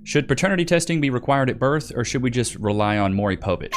Should paternity testing be required at birth, or should we just rely on Maury Povich?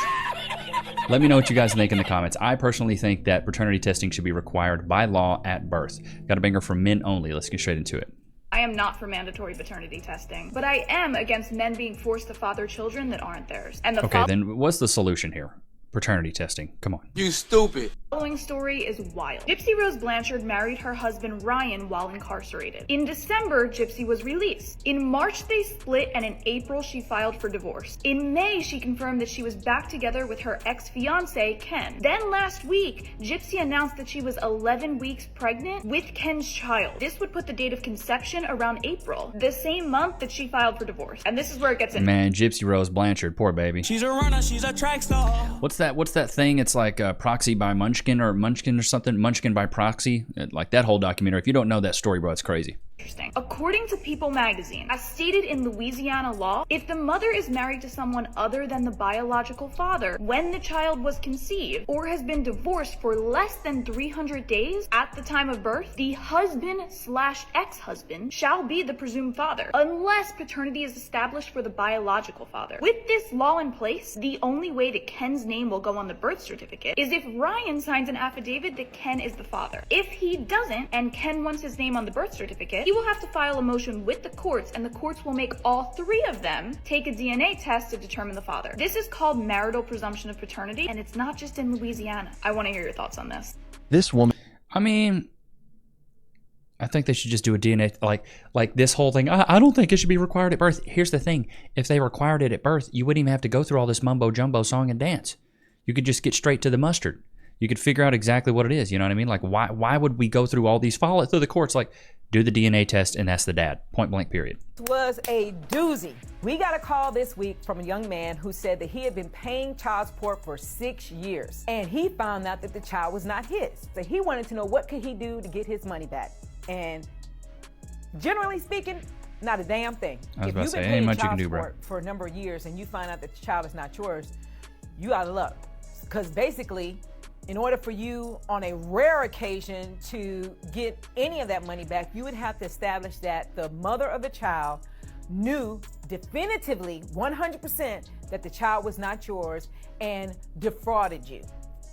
Let me know what you guys think in the comments. I personally think that paternity testing should be required by law at birth. Got a banger for men only. Let's get straight into it. I am not for mandatory paternity testing, but I am against men being forced to father children that aren't theirs. And okay, then what's the solution here? Paternity testing. Come on. You stupid. The following story is wild. Gypsy Rose Blanchard married her husband Ryan while incarcerated. In December, Gypsy was released. In March, they split, and in April, she filed for divorce. In May, she confirmed that she was back together with her ex-fiance, Ken. Then last week, Gypsy announced that she was 11 weeks pregnant with Ken's child. This would put the date of conception around April, the same month that she filed for divorce. And this is where it gets in. Man, Gypsy Rose Blanchard, poor baby. She's a runner, she's a track star. What's that thing? It's like Proxy by Munchkin or something. Munchkin by Proxy. Like that whole documentary. If you don't know that story, bro, it's crazy. Interesting. According to People magazine, as stated in Louisiana law, if the mother is married to someone other than the biological father when the child was conceived or has been divorced for less than 300 days at the time of birth, the husband/ex-husband shall be the presumed father, unless paternity is established for the biological father. With this law in place, the only way that Ken's name will go on the birth certificate is if Ryan signs an affidavit that Ken is the father. If he doesn't, and Ken wants his name on the birth certificate, he will have to file a motion with the courts, and the courts will make all three of them take a DNA test to determine the father. This is called marital presumption of paternity, and it's not just in Louisiana. I want to hear your thoughts on this. This woman... I mean, I think they should just do a DNA, like this whole thing. I don't think it should be required at birth. Here's the thing. If they required it at birth, you wouldn't even have to go through all this mumbo-jumbo song and dance. You could just get straight to the mustard. You could figure out exactly what it is. You know what I mean? Like, why would we go through all these, follow it through the courts, like, do the DNA test, and that's the dad. Point blank, period. Was a doozy. We got a call this week from a young man who said that he had been paying child support for 6 years, and he found out that the child was not his. So he wanted to know what could he do to get his money back. And generally speaking, not a damn thing. I was if about you've to been say, paying ain't much you child can do, bro. support for a number of years and you find out that the child is not yours, you out of luck. Because basically, in order for you, on a rare occasion, to get any of that money back, you would have to establish that the mother of the child knew definitively, 100%, that the child was not yours and defrauded you.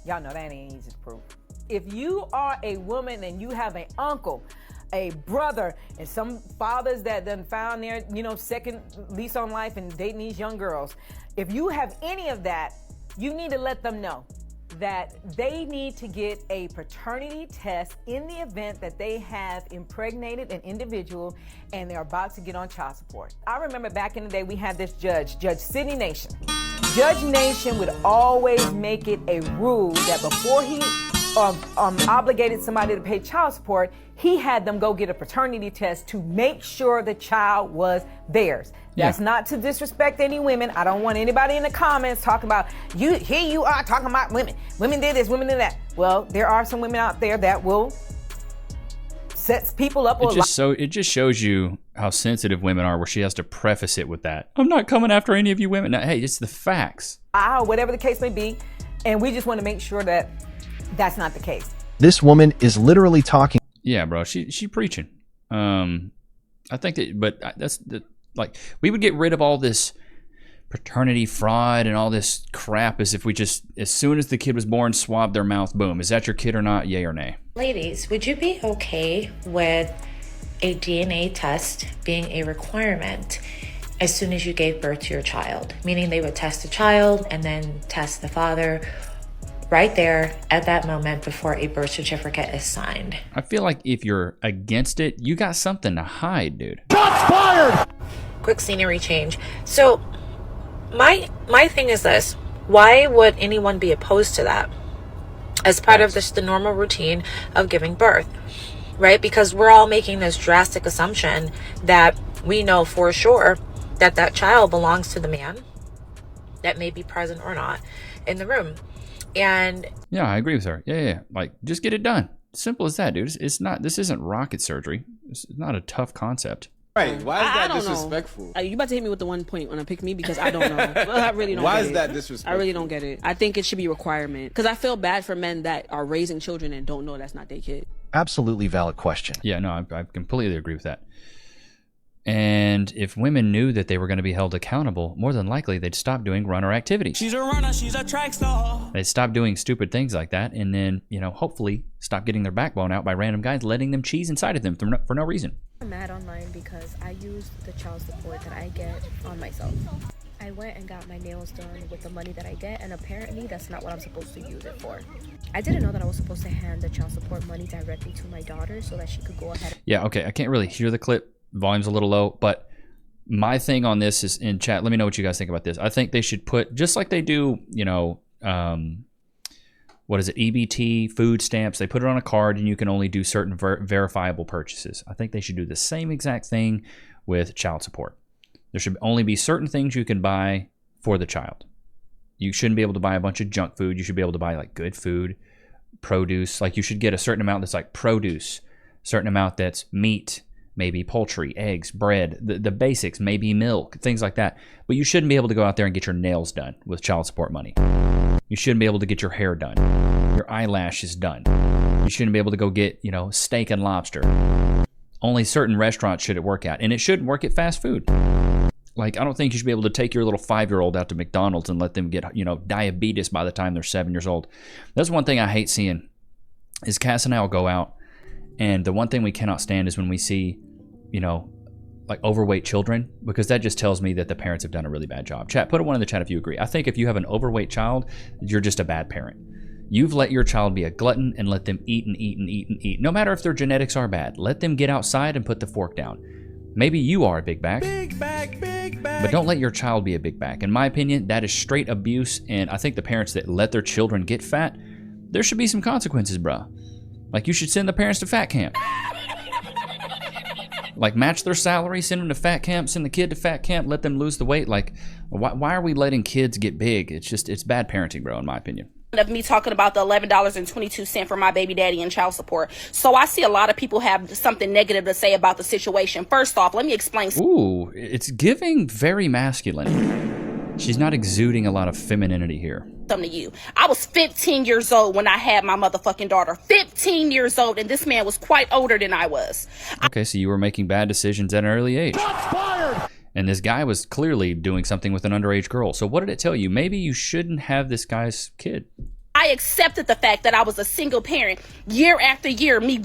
Y'all know that ain't easy to prove. If you are a woman and you have an uncle, a brother, and some fathers that done found their, second lease on life and dating these young girls, if you have any of that, you need to let them know that they need to get a paternity test in the event that they have impregnated an individual and they're about to get on child support. I remember back in the day we had this judge, Judge Sidney Nation. Judge Nation would always make it a rule that before he obligated somebody to pay child support, he had them go get a paternity test to make sure the child was theirs. That's not to disrespect any women. I don't want anybody in the comments talking about, here you are talking about women. Women did this, women did that. Well, there are some women out there that will set people up. It just shows you how sensitive women are, where she has to preface it with that. I'm not coming after any of you women. No, hey, it's the facts. Whatever the case may be. And we just want to make sure that that's not the case. This woman is literally talking. Yeah, bro, she preaching. I think that, but that's like, we would get rid of all this paternity fraud and all this crap as if we just, as soon as the kid was born, swabbed their mouth, boom. Is that your kid or not? Yay or nay? Ladies, would you be okay with a DNA test being a requirement as soon as you gave birth to your child? Meaning they would test the child and then test the father right there at that moment before a birth certificate is signed. I feel like if you're against it, you got something to hide, dude. Shots fired! Quick scenery change. So my thing is this: why would anyone be opposed to that as part of the normal routine of giving birth, right? Because we're all making this drastic assumption that we know for sure that that child belongs to the man that may be present or not in the room. And yeah, I agree with her. Yeah. Like, just get it done. Simple as that, dude. It's not, this isn't rocket surgery. It's not a tough concept. Right, why is that disrespectful? You about to hit me with the one point when I pick me, because I don't know. Well, I really don't Why get is it. that disrespectful? I really don't get it. I think it should be a requirement, because I feel bad for men that are raising children and don't know that's not their kid. Absolutely valid question. Yeah, no, I completely agree with that. And if women knew that they were going to be held accountable, more than likely they'd stop doing runner activities. She's a runner, she's a track star. They'd stop doing stupid things like that, and then, you know, hopefully stop getting their backbone out by random guys letting them cheese inside of them for no reason. I'm mad online because I used the child support that I get on myself. I went and got my nails done with the money that I get, and apparently that's not what I'm supposed to use it for. I didn't know that I was supposed to hand the child support money directly to my daughter so that she could go ahead. Yeah, okay, I can't really hear the clip. Volume's a little low, but my thing on this is in chat. Let me know what you guys think about this. I think they should put, just like they do, you know, what is it, EBT, food stamps. They put it on a card and you can only do certain verifiable purchases. I think they should do the same exact thing with child support. There should only be certain things you can buy for the child. You shouldn't be able to buy a bunch of junk food. You should be able to buy like good food, produce. Like you should get a certain amount that's like produce, certain amount that's meat, maybe poultry, eggs, bread, the basics, maybe milk, things like that. But you shouldn't be able to go out there and get your nails done with child support money. You shouldn't be able to get your hair done, your eyelashes done. You shouldn't be able to go get, you know, steak and lobster. Only certain restaurants should it work at, and it shouldn't work at fast food. Like, I don't think you should be able to take your little 5-year-old out to McDonald's and let them get, you know, diabetes by the time they're 7 years old. That's one thing I hate seeing is Cass and I will go out, and the one thing we cannot stand is when we see, you know, like overweight children, because that just tells me that the parents have done a really bad job. Chat, put a 1 in the chat if you agree. I think if you have an overweight child, you're just a bad parent. You've let your child be a glutton and let them eat and eat and eat and eat. No matter if their genetics are bad, let them get outside and put the fork down. Maybe you are a big back, but don't let your child be a big back. In my opinion, that is straight abuse, and I think the parents that let their children get fat, there should be some consequences, bro. Like, you should send the parents to fat camp. Like, match their salary, send them to fat camp, send the kid to fat camp, let them lose the weight. Like, why are we letting kids get big? It's bad parenting, bro, in my opinion. Of me talking about the $11.22 for my baby daddy and child support. So I see a lot of people have something negative to say about the situation. First off, let me explain. Ooh, it's giving very masculine. She's not exuding a lot of femininity here. Something to you. I was 15 years old when I had my motherfucking daughter. 15 years old, and this man was quite older than I was. Okay, so you were making bad decisions at an early age. Shots fired! And this guy was clearly doing something with an underage girl. So what did it tell you? Maybe you shouldn't have this guy's kid. I accepted the fact that I was a single parent year after year. Me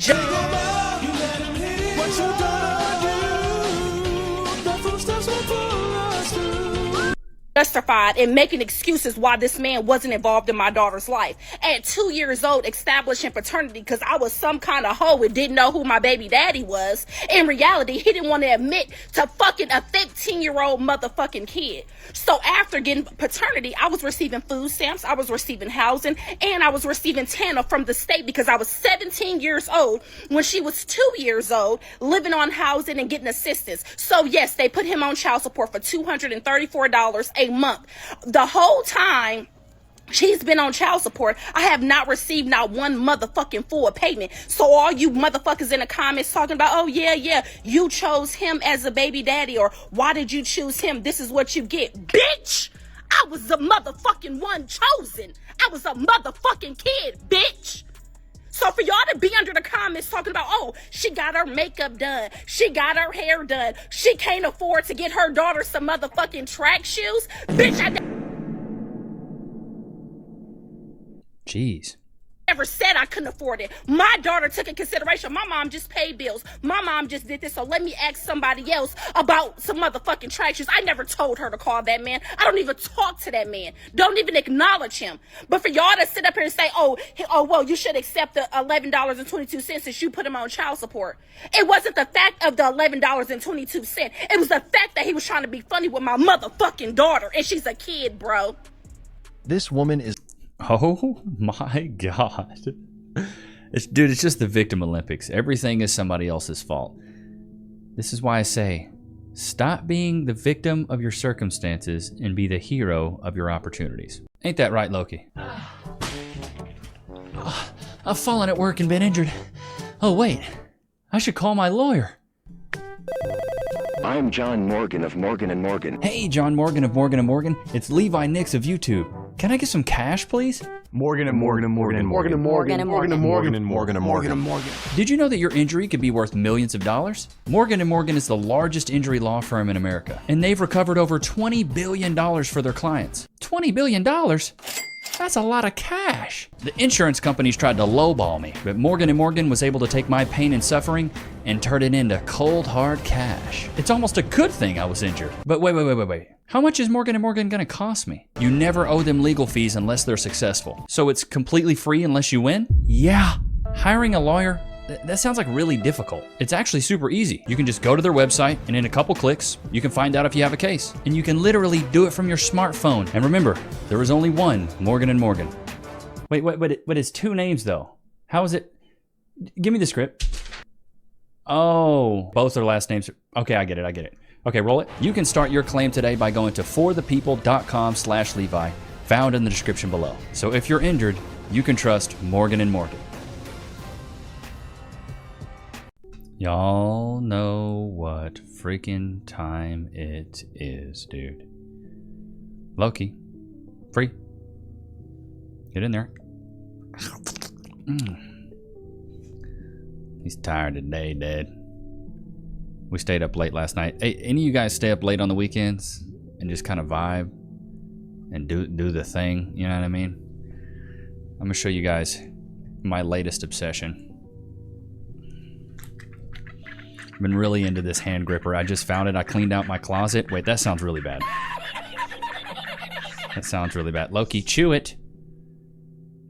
justified in making excuses why this man wasn't involved in my daughter's life. At 2 years old, establishing paternity because I was some kind of hoe and didn't know who my baby daddy was. In reality, he didn't want to admit to fucking a 15-year-old motherfucking kid. So after getting paternity, I was receiving food stamps, I was receiving housing, and I was receiving TANF from the state because I was 17 years old when she was 2 years old, living on housing and getting assistance. So yes, they put him on child support for $234 a month. The whole time she's been on child support, I have not received not one motherfucking full payment. So all you motherfuckers in the comments talking about, oh yeah, you chose him as a baby daddy, or why did you choose him? This is what you get. Bitch! I was the motherfucking one chosen. I was a motherfucking kid, bitch! So for y'all to be under the comments talking about, oh, she got her makeup done, she got her hair done, she can't afford to get her daughter some motherfucking track shoes, bitch, Jeez. never said I couldn't afford it. My daughter took in consideration. My mom just paid bills. My mom just did this. So let me ask somebody else about some motherfucking track shoes. I never told her to call that man. I don't even talk to that man. Don't even acknowledge him. But for y'all to sit up here and say, oh, well, you should accept the $11.22 since you put him on child support. It wasn't the fact of the $11.22. It was the fact that he was trying to be funny with my motherfucking daughter. And she's a kid, bro. This woman is... Oh my God. Dude, it's just the victim Olympics. Everything is somebody else's fault. This is why I say, stop being the victim of your circumstances and be the hero of your opportunities. Ain't that right, Loki? I've fallen at work and been injured. Oh, wait. I should call my lawyer. I'm John Morgan of Morgan & Morgan. Hey, John Morgan of Morgan & Morgan. It's Levi Nichs of YouTube. Can I get some cash, please? Morgan and Morgan and Morgan and Morgan and Morgan and Morgan and Morgan and Morgan and Morgan and Morgan. Did you know that your injury could be worth millions of dollars? Morgan & Morgan is the largest injury law firm in America, and they've recovered over $20 billion for their clients. $20 billion? That's a lot of cash. The insurance companies tried to lowball me, but Morgan & Morgan was able to take my pain and suffering and turn it into cold, hard cash. It's almost a good thing I was injured. But wait. How much is Morgan & Morgan gonna cost me? You never owe them legal fees unless they're successful. So it's completely free unless you win? Yeah. Hiring a lawyer, that sounds like really difficult. It's actually super easy. You can just go to their website, and in a couple clicks, you can find out if you have a case. And you can literally do it from your smartphone. And remember, there is only one Morgan & Morgan. Wait, but it's two names though. How is it? Give me the script. Oh, both their last names. Okay, I get it. Okay, roll it. You can start your claim today by going to forthepeople.com/Levi, found in the description below. So if you're injured, you can trust Morgan & Morgan. Y'all know what freaking time it is, dude. Loki, free. Get in there. He's tired today, Dad. We stayed up late last night. Hey, any of you guys stay up late on the weekends and just kind of vibe and do the thing? You know what I mean? I'm gonna show you guys my latest obsession. I've been really into this hand gripper. I just found it. I cleaned out my closet. Wait, that sounds really bad. That sounds really bad. Loki, chew it.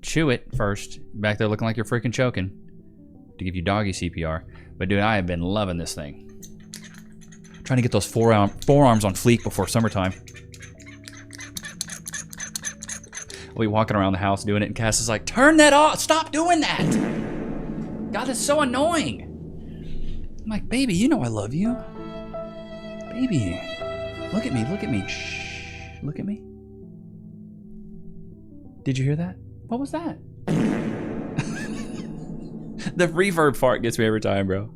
Chew it first. Back there looking like you're freaking choking. To give you doggy CPR. But dude, I have been loving this thing. Trying to get those forearms on fleek before summertime. I'll be walking around the house doing it, and Cass is like, turn that off! Stop doing that! God, that's so annoying! I'm like, baby, you know I love you. Baby, look at me. Shh, look at me. Did you hear that? What was that? The reverb part gets me every time, bro.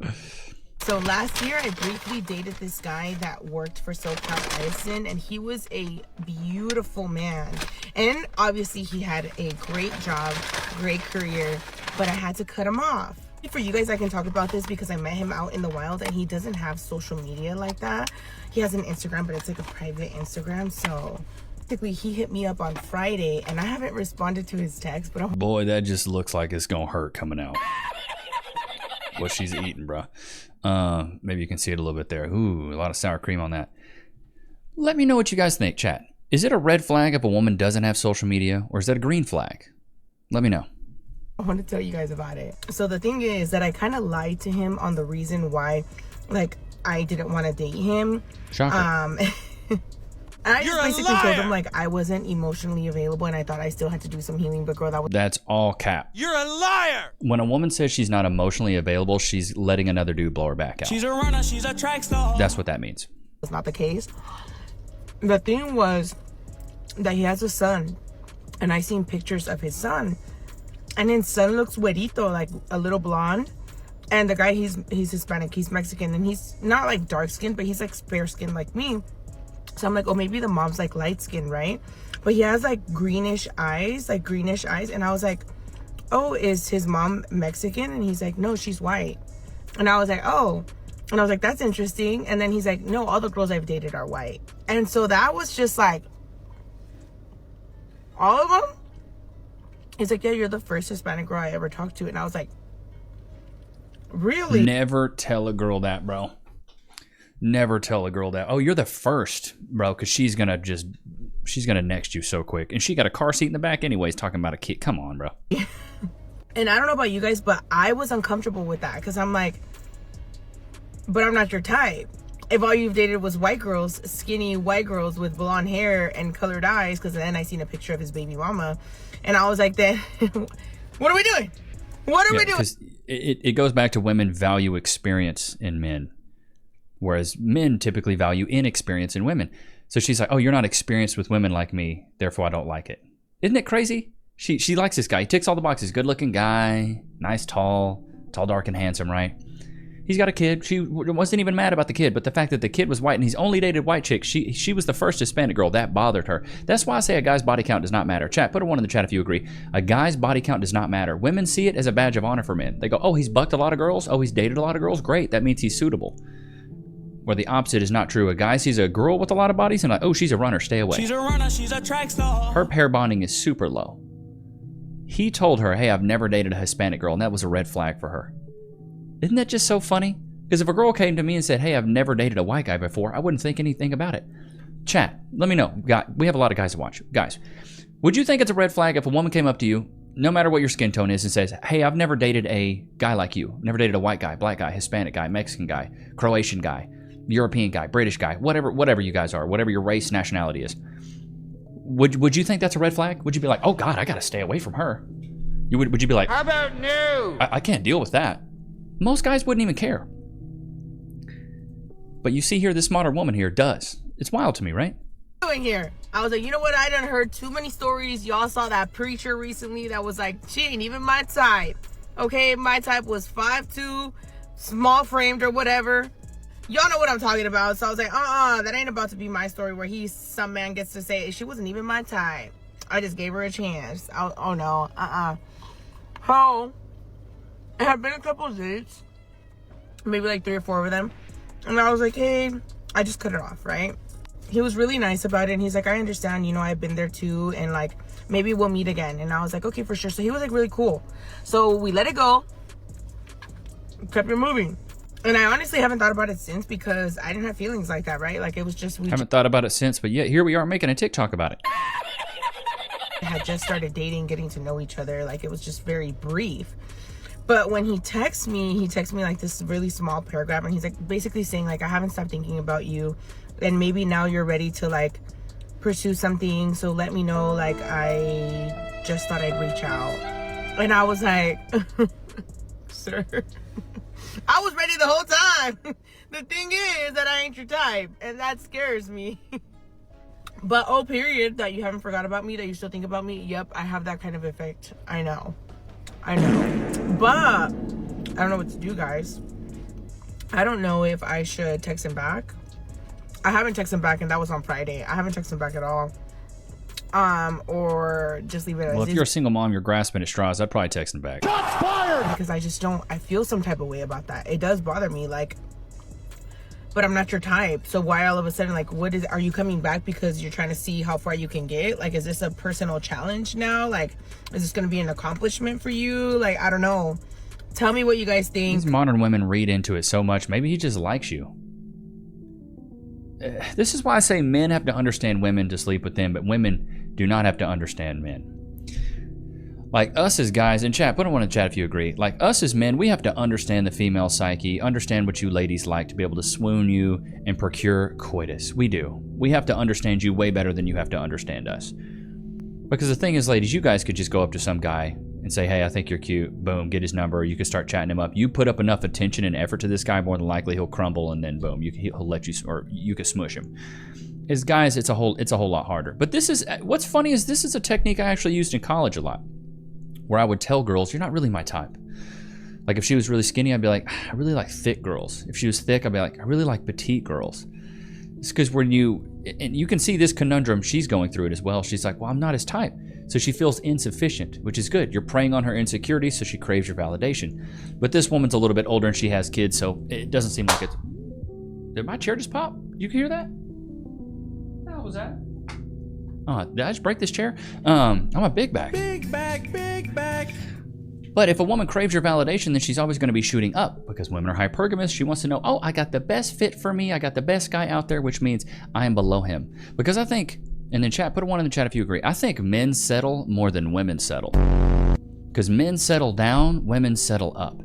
So last year, I briefly dated this guy that worked for SoCal Edison, and he was a beautiful man. And obviously, he had a great job, great career, but I had to cut him off. For you guys, I can talk about this because I met him out in the wild, and he doesn't have social media like that. He has an Instagram, but it's like a private Instagram. So basically, he hit me up on Friday, and I haven't responded to his text, but boy, that just looks like it's gonna hurt coming out. What she's eating, bro. Maybe you can see it a little bit there. Ooh, a lot of sour cream on that. Let me know what you guys think, chat. Is it a red flag if a woman doesn't have social media, or is that a green flag? Let me know. I want to tell you guys about it. So the thing is that I kind of lied to him on the reason why, like, I didn't want to date him. Shocker. And I just basically told him, like, I wasn't emotionally available and I thought I still had to do some healing, but girl, that was... That's all cap. You're a liar! When a woman says she's not emotionally available, she's letting another dude blow her back out. She's a runner, she's a track star. That's what that means. That's not the case. The thing was that he has a son, and I seen pictures of his son, and his son looks güerito, like a little blonde. And the guy, he's Hispanic, he's Mexican, and he's not like dark skinned, but he's like fair skinned like me. So I'm like, oh, maybe the mom's like light skinned, right? But he has like greenish eyes. And I was like, oh, is his mom Mexican? And he's like, no, she's white. And I was like, oh. And I was like, that's interesting. And then he's like, no, all the girls I've dated are white. And so that was just like, all of them? He's like, yeah, you're the first Hispanic girl I ever talked to. And I was like, really? Never tell a girl that, bro. Never tell a girl that. Oh, you're the first, bro, because she's gonna next you so quick. And she got a car seat in the back anyways, talking about a kid. Come on, bro. And I don't know about you guys, but I was uncomfortable with that because I'm like, but I'm not your type. If all you've dated was white girls, skinny white girls with blonde hair and colored eyes, because then I seen a picture of his baby mama, and I was like, then what are we doing? What are we doing? It goes back to women value experience in men, whereas men typically value inexperience in women. So she's like, oh, you're not experienced with women like me, therefore I don't like it. Isn't it crazy? She likes this guy. He ticks all the boxes. Good looking guy, nice, tall, dark and handsome, right? He's got a kid. She wasn't even mad about the kid, but the fact that the kid was white and he's only dated white chicks, she was the first Hispanic girl. That bothered her. That's why I say a guy's body count does not matter. Chat, put a 1 in the chat if you agree. A guy's body count does not matter. Women see it as a badge of honor for men. They go, oh, he's bucked a lot of girls. Oh, he's dated a lot of girls. Great. That means he's suitable. Where the opposite is not true. A guy sees a girl with a lot of bodies and like, oh, she's a runner. Stay away. She's a runner. She's a track star. Her pair bonding is super low. He told her, hey, I've never dated a Hispanic girl, and that was a red flag for her. Isn't that just so funny? Because if a girl came to me and said, hey, I've never dated a white guy before, I wouldn't think anything about it. Chat, let me know. We have a lot of guys to watch. Guys, would you think it's a red flag if a woman came up to you, no matter what your skin tone is, and says, hey, I've never dated a guy like you. Never dated a white guy, black guy, Hispanic guy, Mexican guy, Croatian guy, European guy, British guy, whatever you guys are, whatever your race, nationality is. Would you think that's a red flag? Would you be like, oh God, I gotta stay away from her? Would you be like, how about no? I can't deal with that. Most guys wouldn't even care. But you see here, this modern woman here does. It's wild to me, right? Doing here, I was like, you know what? I done heard too many stories. Y'all saw that preacher recently that was like, she ain't even my type. Okay, my type was 5'2", small framed or whatever. Y'all know what I'm talking about. So I was like, that ain't about to be my story where some man gets to say she wasn't even my type. I just gave her a chance. Oh no, Oh, it had been a couple of dates, maybe like 3 or 4 of them. And I was like, hey, I just cut it off, right? He was really nice about it. And he's like, I understand, I've been there too. And like, maybe we'll meet again. And I was like, okay, for sure. So he was like really cool. So we let it go, kept it moving. And I honestly haven't thought about it since because I didn't have feelings like that, right? Like it was just, haven't thought about it since, but yet here we are making a TikTok about it. Had just started dating, getting to know each other. Like it was just very brief. But when he texts me like this really small paragraph, and he's like basically saying like, I haven't stopped thinking about you, and maybe now you're ready to like pursue something, so let me know. Like I just thought I'd reach out. And I was like, sir, I was ready the whole time. The thing is that I ain't your type, and that scares me. But oh, period, that you haven't forgot about me, that you still think about me. Yep, I have that kind of effect. I know. But I don't know what to do, guys. I don't know if I should text him back. I haven't texted him back, and that was on Friday. I haven't texted him back at all. Or just leave it as well, if you're a single mom, you're grasping at straws, I'd probably text him back. Shots fired! Because I just don't, I feel some type of way about that. It does bother me, like, but I'm not your type. So why all of a sudden, like, are you coming back because you're trying to see how far you can get? Like, is this a personal challenge now? Like, is this going to be an accomplishment for you? Like, I don't know. Tell me what you guys think. These modern women read into it so much. Maybe he just likes you. This is why I say men have to understand women to sleep with them, but women do not have to understand men. Like us as guys, in chat, put a 1 in the chat if you agree. Like us as men, we have to understand the female psyche, understand what you ladies like to be able to swoon you and procure coitus. We do. We have to understand you way better than you have to understand us. Because the thing is, ladies, you guys could just go up to some guy and say, hey, I think you're cute. Boom, get his number. You can start chatting him up. You put up enough attention and effort to this guy, more than likely he'll crumble, and then boom, he'll let you, or you can smush him. As guys, it's a whole lot harder. But this is, what's funny is this is a technique I actually used in college a lot, where I would tell girls, you're not really my type. Like if she was really skinny, I'd be like, I really like thick girls. If she was thick, I'd be like, I really like petite girls. It's because when and you can see this conundrum, she's going through it as well. She's like, well, I'm not his type. So she feels insufficient, which is good. You're preying on her insecurities, so she craves your validation. But this woman's a little bit older and she has kids, so it doesn't seem like it's... Did my chair just pop? You can hear that? What the hell was that? Oh, did I just break this chair? I'm a big back. Big back, big back. But if a woman craves your validation, then she's always going to be shooting up, because women are hypergamous. She wants to know, oh, I got the best fit for me. I got the best guy out there, which means I am below him. Because I think, and then chat, put a 1 in the chat if you agree. I think men settle more than women settle. Because men settle down, women settle up.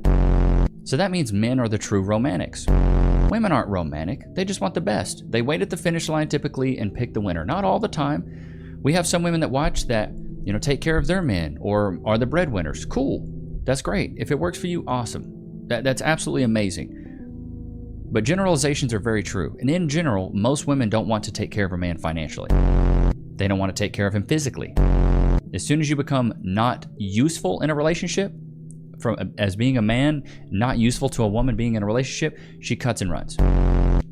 So that means men are the true romantics. Women aren't romantic. They just want the best. They wait at the finish line typically and pick the winner. Not all the time. We have some women that watch that, take care of their men or are the breadwinners. Cool. That's great. If it works for you, awesome. That's absolutely amazing. But generalizations are very true. And in general, most women don't want to take care of a man financially. They don't want to take care of him physically. As soon as you become not useful in a relationship, as being a man, not useful to a woman being in a relationship, she cuts and runs.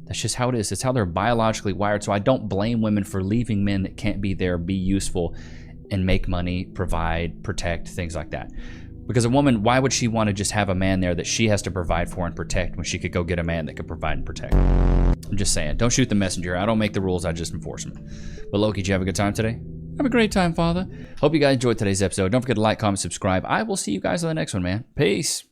That's just how it is. It's how they're biologically wired. So I don't blame women for leaving men that can't be there, be useful, and make money, provide, protect, things like that. Because a woman, why would she want to just have a man there that she has to provide for and protect when she could go get a man that could provide and protect? I'm just saying, don't shoot the messenger. I don't make the rules, I just enforce them. But Loki, did you have a good time today? Have a great time, Father. Hope you guys enjoyed today's episode. Don't forget to like, comment, subscribe. I will see you guys on the next one, man. Peace.